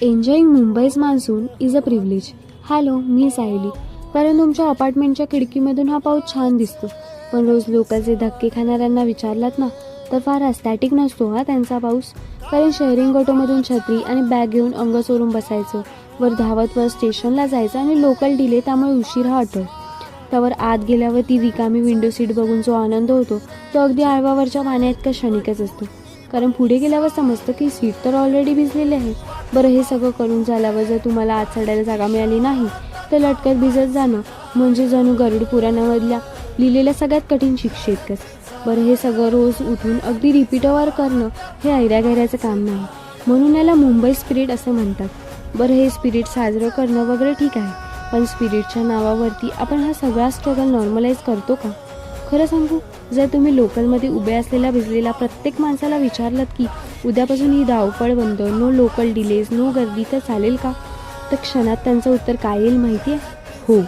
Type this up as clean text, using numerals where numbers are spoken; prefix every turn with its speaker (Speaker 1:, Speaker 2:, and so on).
Speaker 1: Enjoying Mumbai's monsoon is a privilege. Hello, मी सायली. कारण तुमच्या अपार्टमेंटच्या खिडकीमधून हा पाऊस छान दिसतो, पण रोज लोकलचे धक्के खाणाऱ्यांना विचारलात ना, तर फार अस्थॅटिक नसतो हा त्यांचा पाऊस. कारण शेअरिंग ऑटोमधून छत्री आणि बॅग घेऊन अंग चोरून बसायचं, वर धावत वर स्टेशनला जायचं आणि लोकल डिले, त्यामुळे उशीर हा अटळ. त्यावर आत गेल्यावर ती रिकामी विंडो सीट बघून जो आनंद होतो, तो अगदी आळवावरच्या पाण्याइतका क्षणिकच असतो. कारण पुढे गेल्यावर समजतं की सीट तर ऑलरेडी भिजलेली आहे. बरं, हे सगळं करून झाल्यावर जर तुम्हाला आत चढायला जागा मिळाली नाही, तर लटकत भिजत जाणं म्हणजे जणू गरुड पुराणामधल्या लिहिलेल्या सगळ्यात कठीण शिक्षेतकच. बरं, हे सगळं रोज उठून अगदी रिपीटवर करणं हे ऐऱ्यागैऱ्याचं काम नाही. म्हणून याला मुंबई स्पिरिट असं म्हणतात. बरं, हे स्पिरिट साजरं करणं वगैरे ठीक आहे, पण स्पिरिटच्या नावावरती आपण हा सगळा स्ट्रगल नॉर्मलाइज करतो का? खरं सांगू, जर तुम्ही लोकलमध्ये उभे असलेल्या भिजलेल्या प्रत्येक माणसाला विचारलं की उद्यापासून ही धावपळ बंद, नो लोकल डिलेज, नो गर्दी, तर चालेल का? तर क्षणात त्यांचं उत्तर काय येईल माहिती आहे? हो.